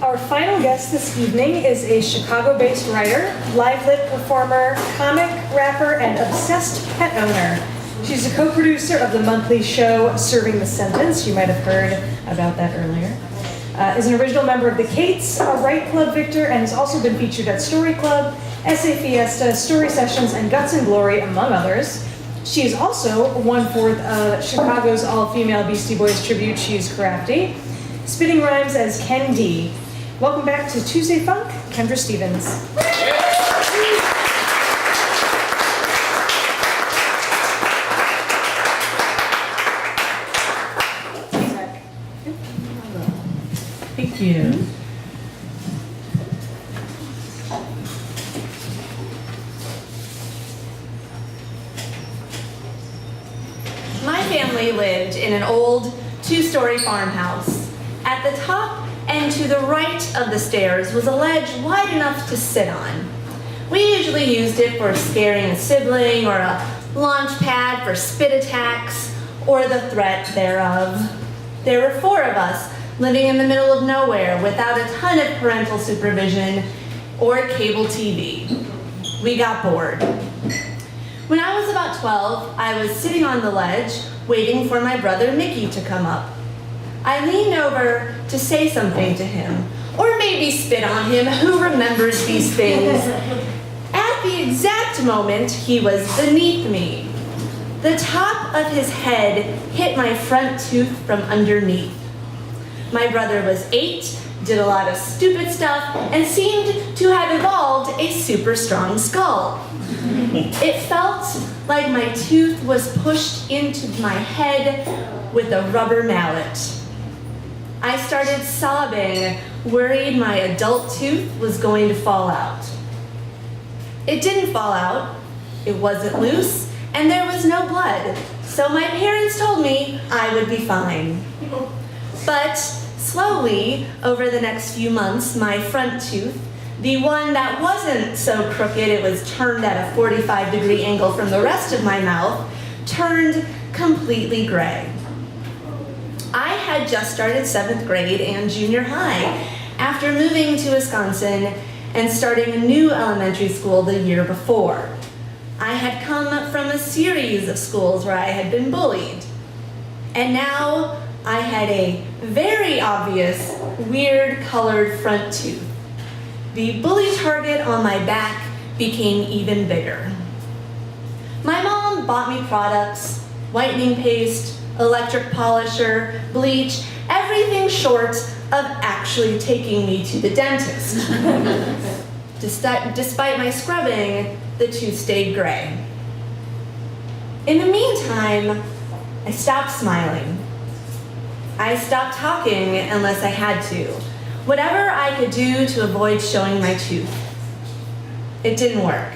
Our final guest this evening is a Chicago-based writer, live lit performer, comic, rapper, and obsessed pet owner. She's a co-producer of the monthly show Serving the Sentence. You might have heard about that earlier. Is an original member of the Kates, a Write Club victor, and has also been featured at Story Club, Essay Fiesta, Story Sessions, and Guts and Glory, among others. She is also 1/4 of Chicago's all-female Beastie Boys tribute, She's Crafty, spitting rhymes as Ken D. Welcome back to Tuesday Funk, Kendra Stevens. Thank you. My family lived in an old two-story farmhouse. At the top and to the right of the stairs was a ledge wide enough to sit on. We usually used it for scaring a sibling or a launch pad for spit attacks or the threat thereof. There were 4 of us living in the middle of nowhere without a ton of parental supervision or cable TV. We got bored. When I was about 12, I was sitting on the ledge waiting for my brother Mickey to come up. I leaned over to say something to him, or maybe spit on him, who remembers these things? At the exact moment, he was beneath me. The top of his head hit my front tooth from underneath. My brother was 8, did a lot of stupid stuff, and seemed to have evolved a super strong skull. It felt like my tooth was pushed into my head with a rubber mallet. I started sobbing, worried my adult tooth was going to fall out. It didn't fall out, it wasn't loose, and there was no blood, so my parents told me I would be fine. But slowly, over the next few months, my front tooth, the one that wasn't so crooked it was turned at a 45-degree angle from the rest of my mouth, turned completely gray. I had just started 7th grade and junior high after moving to Wisconsin and starting a new elementary school the year before. I had come from a series of schools where I had been bullied. And now I had a very obvious, weird colored front tooth. The bully target on my back became even bigger. My mom bought me products, whitening paste, electric polisher, bleach, everything short of actually taking me to the dentist. Despite my scrubbing, the tooth stayed gray. In the meantime, I stopped smiling. I stopped talking unless I had to. Whatever I could do to avoid showing my tooth. It didn't work.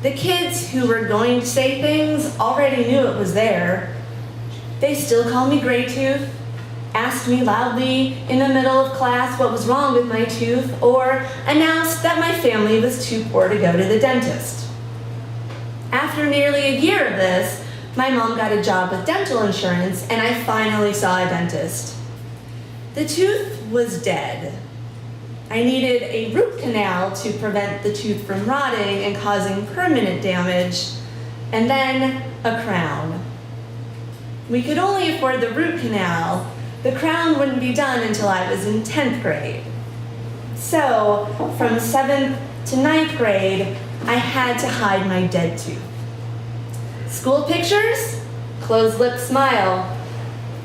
The kids who were going to say things already knew it was there. They still called me Gray Tooth, asked me loudly in the middle of class what was wrong with my tooth, or announced that my family was too poor to go to the dentist. After nearly a year of this, my mom got a job with dental insurance, and I finally saw a dentist. The tooth was dead. I needed a root canal to prevent the tooth from rotting and causing permanent damage, and then a crown. We could only afford the root canal. The crown wouldn't be done until I was in 10th grade. So, from 7th to 9th grade, I had to hide my dead tooth. School pictures? Closed lip smile.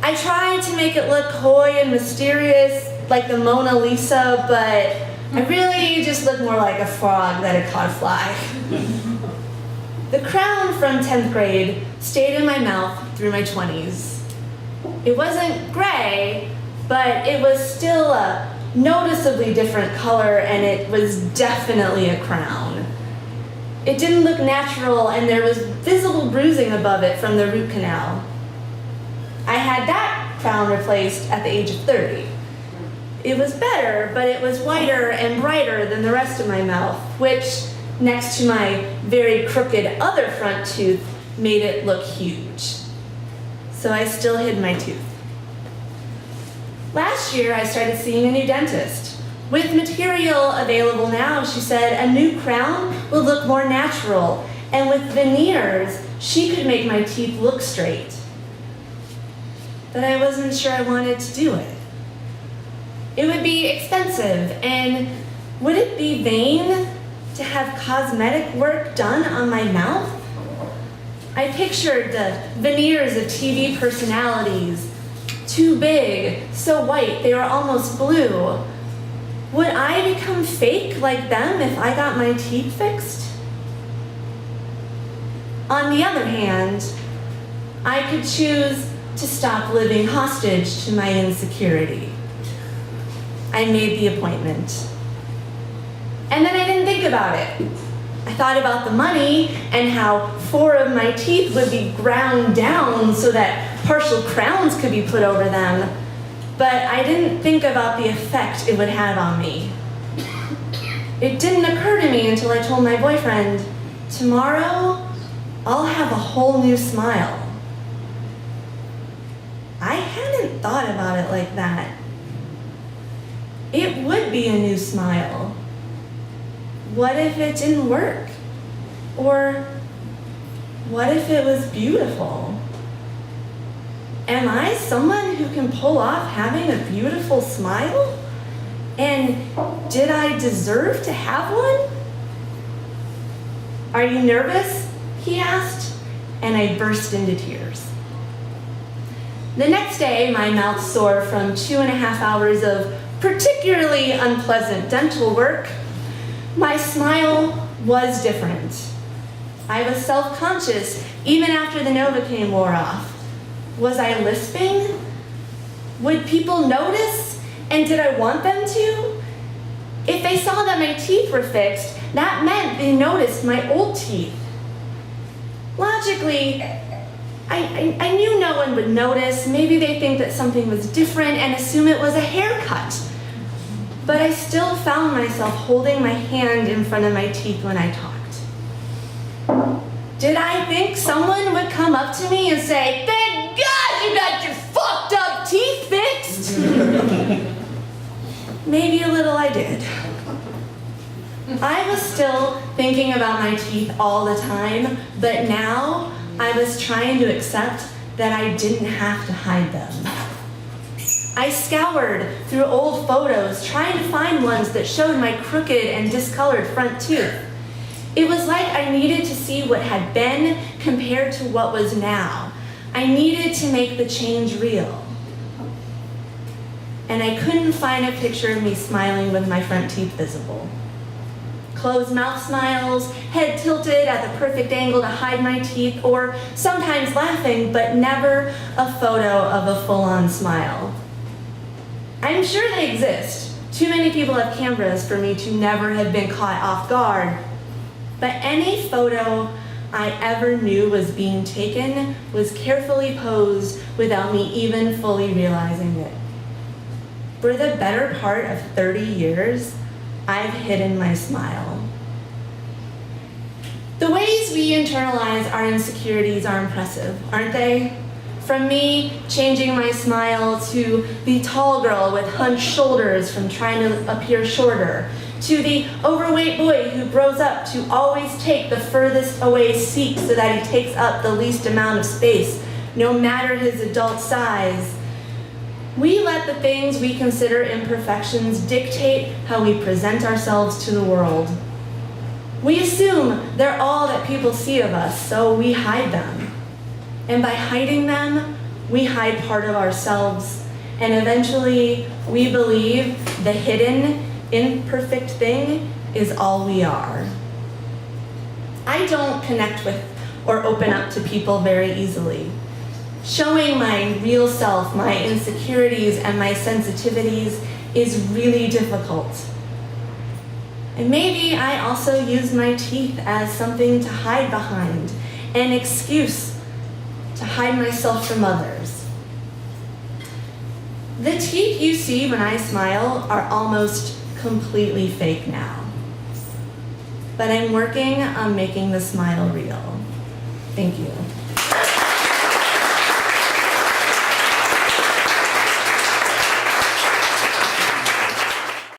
I tried to make it look coy and mysterious, like the Mona Lisa, but I really just looked more like a frog that had caught a fly. The crown from 10th grade stayed in my mouth through my 20s. It wasn't gray, but it was still a noticeably different color, and it was definitely a crown. It didn't look natural, and there was visible bruising above it from the root canal. I had that crown replaced at the age of 30. It was better, but it was whiter and brighter than the rest of my mouth, which, next to my very crooked other front tooth, made it look huge. So I still hid my tooth. Last year, I started seeing a new dentist. With material available now, she said, a new crown will look more natural, and with veneers, she could make my teeth look straight. But I wasn't sure I wanted to do it. It would be expensive, and would it be vain to have cosmetic work done on my mouth? I pictured the veneers of TV personalities, too big, so white they were almost blue. Would I become fake like them if I got my teeth fixed? On the other hand, I could choose to stop living hostage to my insecurity. I made the appointment. And then I didn't think about it. I thought about the money and how 4 of my teeth would be ground down so that partial crowns could be put over them. But I didn't think about the effect it would have on me. It didn't occur to me until I told my boyfriend, tomorrow, I'll have a whole new smile. I hadn't thought about it like that. It would be a new smile. What if it didn't work? Or what if it was beautiful? Am I someone who can pull off having a beautiful smile? And did I deserve to have one? Are you nervous? He asked, and I burst into tears. The next day, my mouth sore from 2.5 hours of particularly unpleasant dental work. My smile was different. I was self-conscious even after the Novocaine wore off. Was I lisping? Would people notice? And did I want them to? If they saw that my teeth were fixed, that meant they noticed my old teeth. Logically, I knew no one would notice. Maybe they think that something was different and assume it was a haircut. But I still found myself holding my hand in front of my teeth when I talked. Did I think someone would come up to me and say, "Thank God you got your fucked up teeth fixed"? Maybe a little I did. I was still thinking about my teeth all the time, but now I was trying to accept that I didn't have to hide them. I scoured through old photos, trying to find ones that showed my crooked and discolored front tooth. It was like I needed to see what had been compared to what was now. I needed to make the change real. And I couldn't find a picture of me smiling with my front teeth visible. Closed mouth smiles, head tilted at the perfect angle to hide my teeth, or sometimes laughing, but never a photo of a full-on smile. I'm sure they exist. Too many people have cameras for me to never have been caught off guard. But any photo I ever knew was being taken was carefully posed without me even fully realizing it. For the better part of 30 years, I've hidden my smile. The ways we internalize our insecurities are impressive, aren't they? From me changing my smile to the tall girl with hunched shoulders from trying to appear shorter, to the overweight boy who grows up to always take the furthest away seat so that he takes up the least amount of space, no matter his adult size. We let the things we consider imperfections dictate how we present ourselves to the world. We assume they're all that people see of us, so we hide them. And by hiding them, we hide part of ourselves, and eventually we believe the hidden, imperfect thing is all we are. I don't connect with or open up to people very easily. Showing my real self, my insecurities, and my sensitivities is really difficult. And maybe I also use my teeth as something to hide behind, an excuse to hide myself from others. The teeth you see when I smile are almost completely fake now. But I'm working on making the smile real. Thank you.